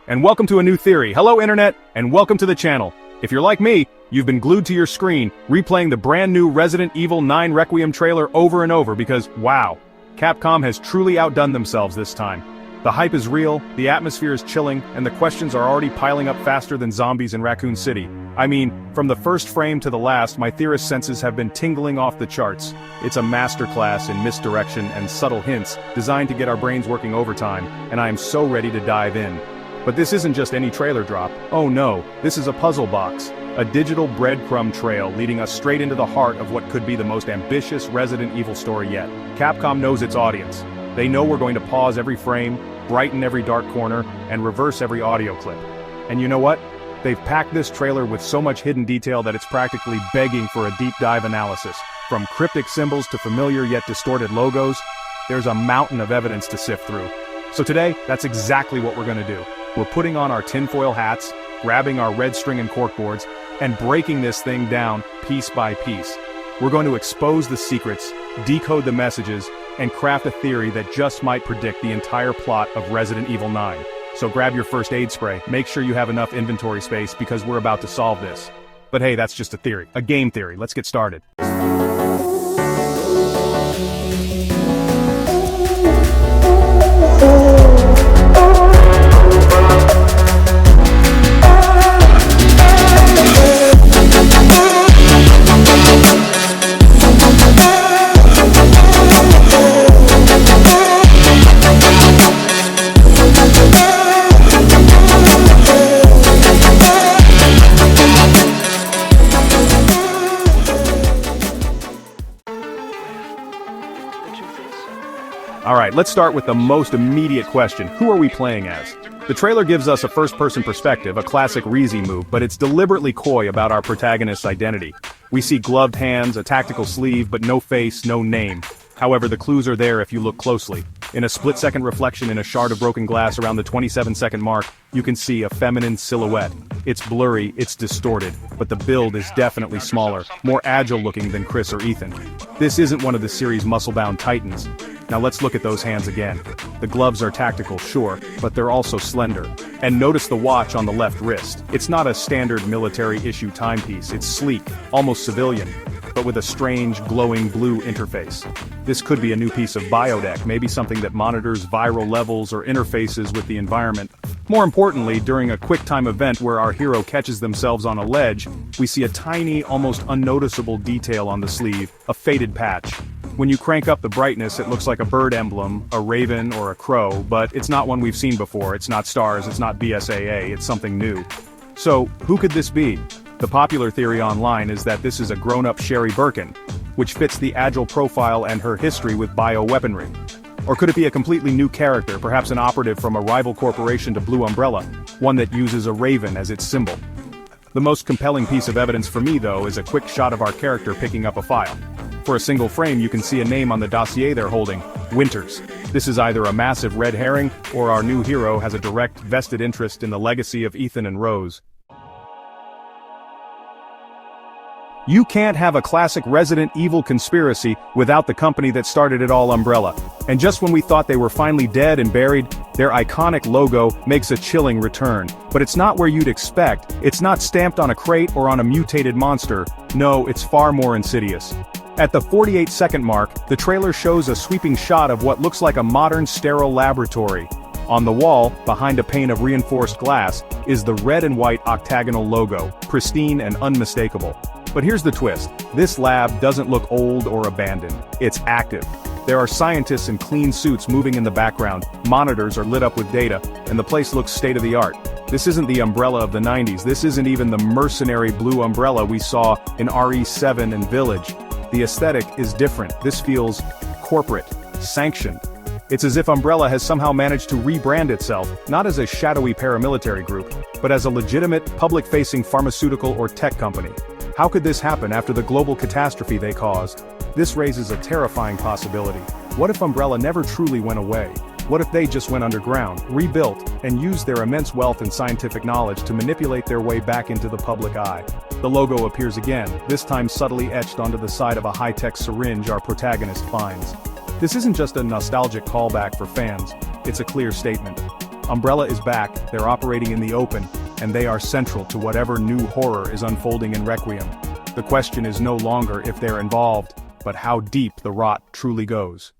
and welcome to a new theory. Hello Internet, and welcome to the channel. If you're like me, you've been glued to your screen, replaying the brand new Resident Evil 9 Requiem trailer over and over because, wow, Capcom has truly outdone themselves this time. The hype is real, the atmosphere is chilling, and the questions are already piling up faster than zombies in Raccoon City. I mean, from the first frame to the last, my theorist senses have been tingling off the charts. It's a masterclass in misdirection and subtle hints, designed to get our brains working overtime, and I am so ready to dive in. But this isn't just any trailer drop. Oh no, this is a puzzle box. A digital breadcrumb trail leading us straight into the heart of what could be the most ambitious Resident Evil story yet. Capcom knows its audience. They know we're going to pause every frame, brighten every dark corner, and reverse every audio clip. And you know what? They've packed this trailer with so much hidden detail that it's practically begging for a deep dive analysis. From cryptic symbols to familiar yet distorted logos, there's a mountain of evidence to sift through. So today, that's exactly what we're gonna do. We're putting on our tinfoil hats, grabbing our red string and corkboards, and breaking this thing down piece by piece. We're going to expose the secrets, decode the messages, and craft a theory that just might predict the entire plot of Resident Evil 9. So grab your first aid spray, make sure you have enough inventory space because we're about to solve this. But hey, that's just a theory, a game theory. Let's get started. Alright, let's start with the most immediate question. Who are we playing as? The trailer gives us a first-person perspective, a classic Reezy move, but it's deliberately coy about our protagonist's identity. We see gloved hands, a tactical sleeve, but no face, no name. However, the clues are there if you look closely. In a split-second reflection in a shard of broken glass around the 27-second mark, you can see a feminine silhouette. It's blurry, it's distorted, but the build is definitely smaller, more agile-looking than Chris or Ethan. This isn't one of the series' muscle-bound titans. Now let's look at those hands again. The gloves are tactical, sure, but they're also slender. And notice the watch on the left wrist. It's not a standard military-issue timepiece, it's sleek, almost civilian, but with a strange, glowing blue interface. This could be a new piece of biotech, maybe something that monitors viral levels or interfaces with the environment. More importantly, during a quick-time event where our hero catches themselves on a ledge, we see a tiny, almost unnoticeable detail on the sleeve, a faded patch. When you crank up the brightness, it looks like a bird emblem, a raven or a crow, but it's not one we've seen before. It's not stars, it's not BSAA, it's something new. So, who could this be? The popular theory online is that this is a grown-up Sherry Birkin, which fits the agile profile and her history with bioweaponry. Or could it be a completely new character, perhaps an operative from a rival corporation to Blue Umbrella, one that uses a raven as its symbol? The most compelling piece of evidence for me, though, is a quick shot of our character picking up a file. For a single frame, you can see a name on the dossier they're holding, Winters. This is either a massive red herring, or our new hero has a direct, vested interest in the legacy of Ethan and Rose. You can't have a classic Resident Evil conspiracy without the company that started it all, Umbrella. And just when we thought they were finally dead and buried, their iconic logo makes a chilling return. But it's not where you'd expect. It's not stamped on a crate or on a mutated monster. No, it's far more insidious. At the 48-second mark, the trailer shows a sweeping shot of what looks like a modern sterile laboratory. On the wall, behind a pane of reinforced glass, is the red and white octagonal logo, pristine and unmistakable. But here's the twist. This lab doesn't look old or abandoned. It's active. There are scientists in clean suits moving in the background, monitors are lit up with data, and the place looks state-of-the-art. This isn't the Umbrella of the 90s, this isn't even the mercenary blue Umbrella we saw in RE7 and Village. The aesthetic is different. This feels corporate, sanctioned. It's as if Umbrella has somehow managed to rebrand itself, not as a shadowy paramilitary group, but as a legitimate, public-facing pharmaceutical or tech company. How could this happen after the global catastrophe they caused? This raises a terrifying possibility. What if Umbrella never truly went away? What if they just went underground, rebuilt, and used their immense wealth and scientific knowledge to manipulate their way back into the public eye? The logo appears again, this time subtly etched onto the side of a high-tech syringe our protagonist finds. This isn't just a nostalgic callback for fans, it's a clear statement. Umbrella is back, they're operating in the open, and they are central to whatever new horror is unfolding in Requiem. The question is no longer if they're involved, but how deep the rot truly goes.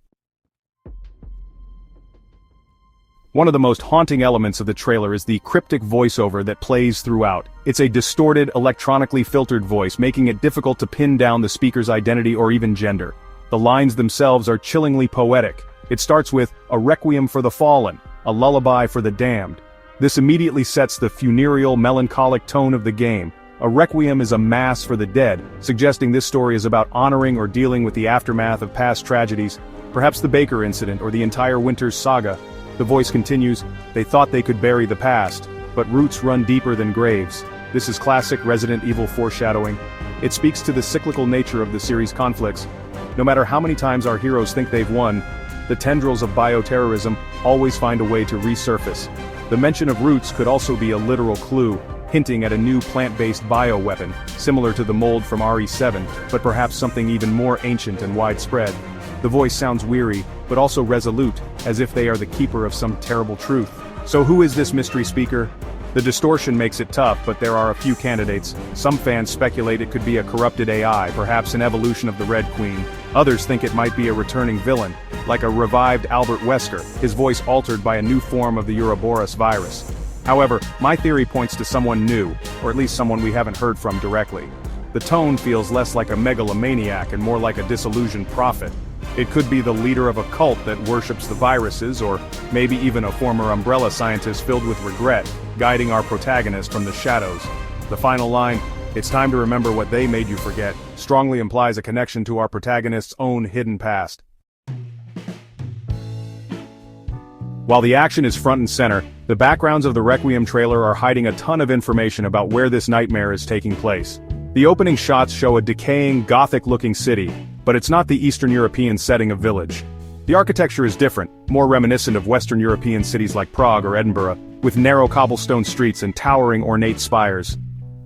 One of the most haunting elements of the trailer is the cryptic voiceover that plays throughout. It's a distorted, electronically filtered voice, making it difficult to pin down the speaker's identity or even gender. The lines themselves are chillingly poetic. It starts with, "A requiem for the fallen, a lullaby for the damned." This immediately sets the funereal, melancholic tone of the game. A requiem is a mass for the dead, suggesting this story is about honoring or dealing with the aftermath of past tragedies, perhaps the Baker incident or the entire Winter's saga. The voice continues, "They thought they could bury the past, but roots run deeper than graves." This is classic Resident Evil foreshadowing. It speaks to the cyclical nature of the series' conflicts. No matter how many times our heroes think they've won, the tendrils of bioterrorism always find a way to resurface. The mention of roots could also be a literal clue, hinting at a new plant-based bioweapon, similar to the mold from RE7, but perhaps something even more ancient and widespread. The voice sounds weary, but also resolute, as if they are the keeper of some terrible truth. So who is this mystery speaker? The distortion makes it tough, but there are a few candidates. Some fans speculate it could be a corrupted AI, perhaps an evolution of the Red Queen. Others think it might be a returning villain, like a revived Albert Wesker, his voice altered by a new form of the Ouroboros virus. However, my theory points to someone new, or at least someone we haven't heard from directly. The tone feels less like a megalomaniac and more like a disillusioned prophet. It could be the leader of a cult that worships the viruses, or maybe even a former Umbrella scientist filled with regret, guiding our protagonist from the shadows. The final line, "It's time to remember what they made you forget," strongly implies a connection to our protagonist's own hidden past. While the action is front and center, the backgrounds of the Requiem trailer are hiding a ton of information about where this nightmare is taking place. The opening shots show a decaying, Gothic-looking city, but it's not the Eastern European setting of Village. The architecture is different, more reminiscent of Western European cities like Prague or Edinburgh, with narrow cobblestone streets and towering ornate spires.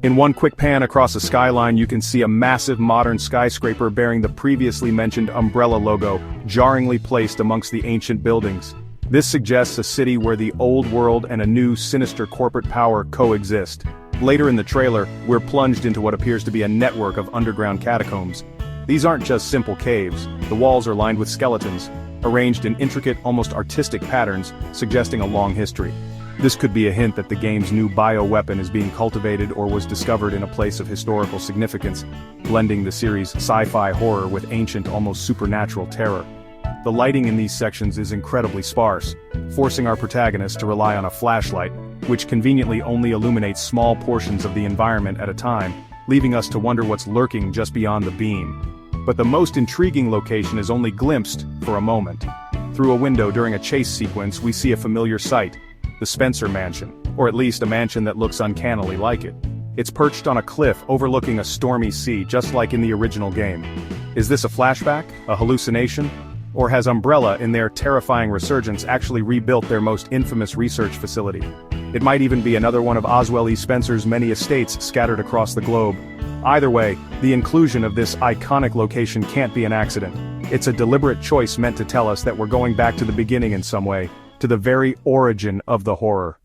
In one quick pan across a skyline you can see a massive modern skyscraper bearing the previously mentioned Umbrella logo, jarringly placed amongst the ancient buildings. This suggests a city where the old world and a new sinister corporate power coexist. Later in the trailer, we're plunged into what appears to be a network of underground catacombs. These aren't just simple caves, the walls are lined with skeletons, arranged in intricate, almost artistic patterns, suggesting a long history. This could be a hint that the game's new bioweapon is being cultivated or was discovered in a place of historical significance, blending the series' sci-fi horror with ancient, almost supernatural terror. The lighting in these sections is incredibly sparse, forcing our protagonist to rely on a flashlight, which conveniently only illuminates small portions of the environment at a time, leaving us to wonder what's lurking just beyond the beam. But the most intriguing location is only glimpsed for a moment. Through a window during a chase sequence we see a familiar sight, the Spencer Mansion, or at least a mansion that looks uncannily like it. It's perched on a cliff overlooking a stormy sea just like in the original game. Is this a flashback, a hallucination? Or has Umbrella, in their terrifying resurgence, actually rebuilt their most infamous research facility? It might even be another one of Oswell E. Spencer's many estates scattered across the globe. Either way, the inclusion of this iconic location can't be an accident. It's a deliberate choice meant to tell us that we're going back to the beginning in some way, to the very origin of the horror.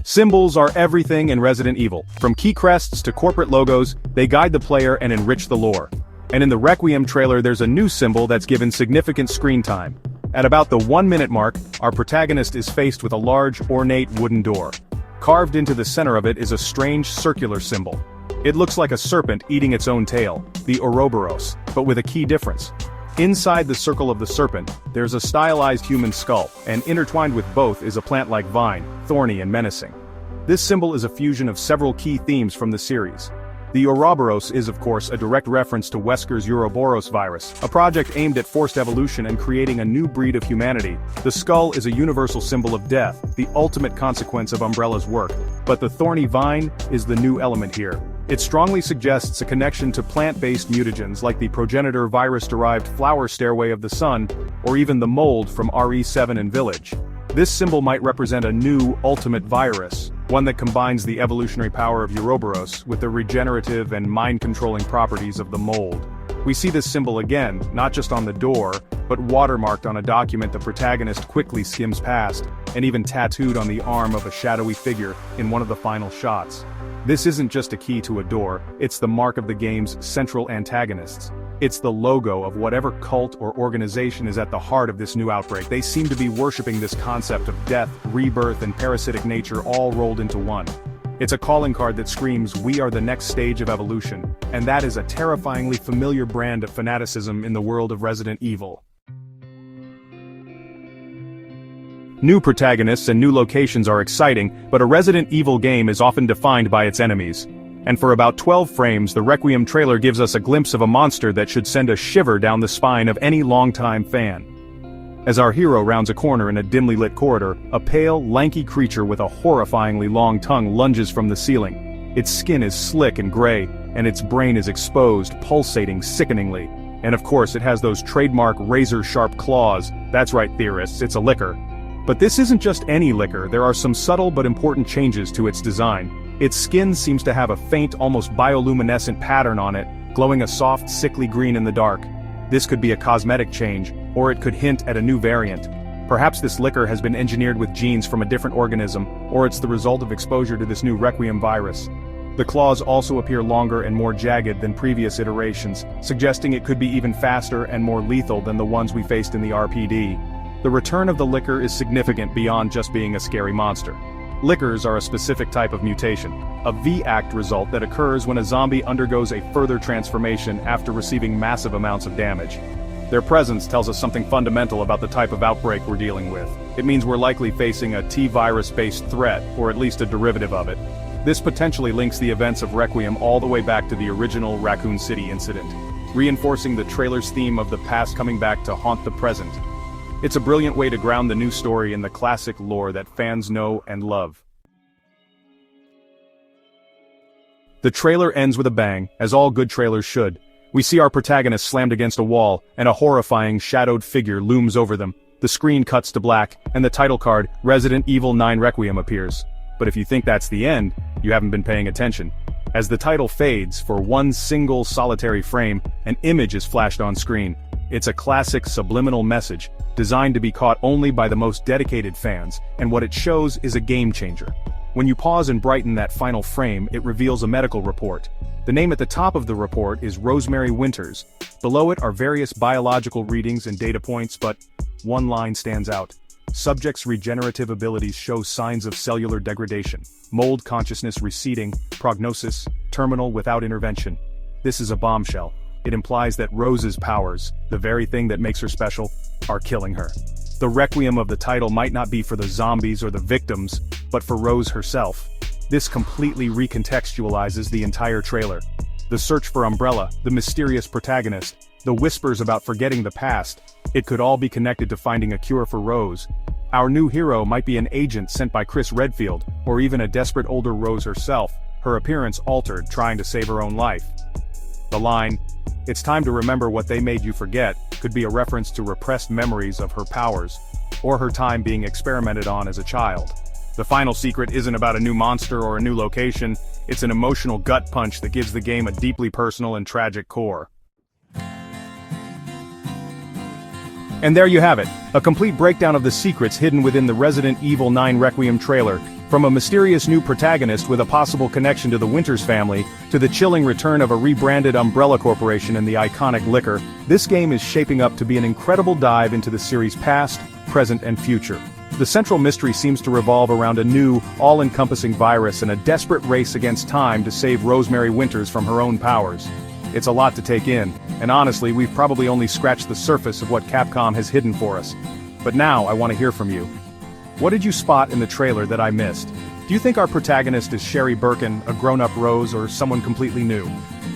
Symbols are everything in Resident Evil. From key crests to corporate logos, they guide the player and enrich the lore. And in the Requiem trailer there's a new symbol that's given significant screen time. At about the 1-minute mark, our protagonist is faced with a large, ornate wooden door. Carved into the center of it is a strange circular symbol. It looks like a serpent eating its own tail, the Ouroboros, but with a key difference. Inside the circle of the serpent, there's a stylized human skull, and intertwined with both is a plant-like vine, thorny and menacing. This symbol is a fusion of several key themes from the series. The Ouroboros is of course a direct reference to Wesker's Ouroboros virus, a project aimed at forced evolution and creating a new breed of humanity. The skull is a universal symbol of death, the ultimate consequence of Umbrella's work, but the thorny vine is the new element here. It strongly suggests a connection to plant-based mutagens like the progenitor virus-derived flower stairway of the sun, or even the mold from RE7 and Village. This symbol might represent a new, ultimate virus, one that combines the evolutionary power of Ouroboros with the regenerative and mind-controlling properties of the mold. We see this symbol again, not just on the door, but watermarked on a document the protagonist quickly skims past, and even tattooed on the arm of a shadowy figure in one of the final shots. This isn't just a key to a door, it's the mark of the game's central antagonists. It's the logo of whatever cult or organization is at the heart of this new outbreak. They seem to be worshipping this concept of death, rebirth, and parasitic nature all rolled into one. It's a calling card that screams, "We are the next stage of evolution," and that is a terrifyingly familiar brand of fanaticism in the world of Resident Evil. New protagonists and new locations are exciting, but a Resident Evil game is often defined by its enemies. And for about 12 frames, the Requiem trailer gives us a glimpse of a monster that should send a shiver down the spine of any longtime fan. As our hero rounds a corner in a dimly lit corridor, a pale, lanky creature with a horrifyingly long tongue lunges from the ceiling. Its skin is slick and gray, and its brain is exposed, pulsating sickeningly. And of course it has those trademark razor-sharp claws. That's right, theorists, it's a licker. But this isn't just any licker, there are some subtle but important changes to its design. Its skin seems to have a faint, almost bioluminescent pattern on it, glowing a soft, sickly green in the dark. This could be a cosmetic change, or it could hint at a new variant. Perhaps this liquor has been engineered with genes from a different organism, or it's the result of exposure to this new Requiem virus. The claws also appear longer and more jagged than previous iterations, suggesting it could be even faster and more lethal than the ones we faced in the RPD. The return of the liquor is significant beyond just being a scary monster. Lickers are a specific type of mutation, a V-act result that occurs when a zombie undergoes a further transformation after receiving massive amounts of damage. Their presence tells us something fundamental about the type of outbreak we're dealing with. It means we're likely facing a T-virus-based threat, or at least a derivative of it. This potentially links the events of Requiem all the way back to the original Raccoon City incident, reinforcing the trailer's theme of the past coming back to haunt the present. It's a brilliant way to ground the new story in the classic lore that fans know and love. The trailer ends with a bang, as all good trailers should. We see our protagonist slammed against a wall, and a horrifying, shadowed figure looms over them. The screen cuts to black, and the title card, Resident Evil 9 Requiem, appears. But if you think that's the end, you haven't been paying attention. As the title fades, for one single solitary frame, an image is flashed on screen. It's a classic subliminal message, designed to be caught only by the most dedicated fans, and what it shows is a game changer. When you pause and brighten that final frame, it reveals a medical report. The name at the top of the report is Rosemary Winters. Below it are various biological readings and data points, but one line stands out. Subject's regenerative abilities show signs of cellular degradation, mold consciousness receding, prognosis, terminal without intervention. This is a bombshell. It implies that Rose's powers, the very thing that makes her special, are killing her. The Requiem of the title might not be for the zombies or the victims, but for Rose herself. This completely recontextualizes the entire trailer. The search for Umbrella, the mysterious protagonist, the whispers about forgetting the past, it could all be connected to finding a cure for Rose. Our new hero might be an agent sent by Chris Redfield, or even a desperate older Rose herself, her appearance altered trying to save her own life. The line, "It's time to remember what they made you forget," could be a reference to repressed memories of her powers, or her time being experimented on as a child. The final secret isn't about a new monster or a new location, it's an emotional gut punch that gives the game a deeply personal and tragic core. And there you have it, a complete breakdown of the secrets hidden within the Resident Evil 9 Requiem trailer. From a mysterious new protagonist with a possible connection to the Winters family, to the chilling return of a rebranded Umbrella Corporation and the iconic liquor, this game is shaping up to be an incredible dive into the series' past, present, and future. The central mystery seems to revolve around a new, all-encompassing virus and a desperate race against time to save Rosemary Winters from her own powers. It's a lot to take in, and honestly, we've probably only scratched the surface of what Capcom has hidden for us. But now I want to hear from you. What did you spot in the trailer that I missed? Do you think our protagonist is Sherry Birkin, a grown-up Rose, or someone completely new?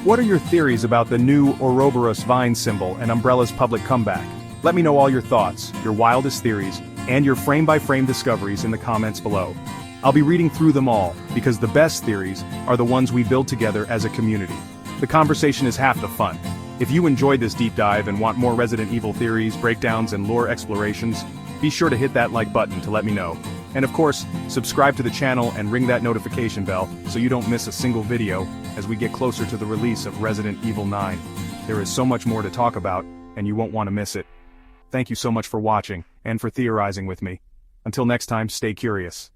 What are your theories about the new Ouroboros vine symbol and Umbrella's public comeback? Let me know all your thoughts, your wildest theories, and your frame-by-frame discoveries in the comments below. I'll be reading through them all, because the best theories are the ones we build together as a community. The conversation is half the fun. If you enjoyed this deep dive and want more Resident Evil theories, breakdowns, and lore explorations, be sure to hit that like button to let me know. And of course, subscribe to the channel and ring that notification bell so you don't miss a single video as we get closer to the release of Resident Evil 9. There is so much more to talk about, and you won't want to miss it. Thank you so much for watching, and for theorizing with me. Until next time, stay curious.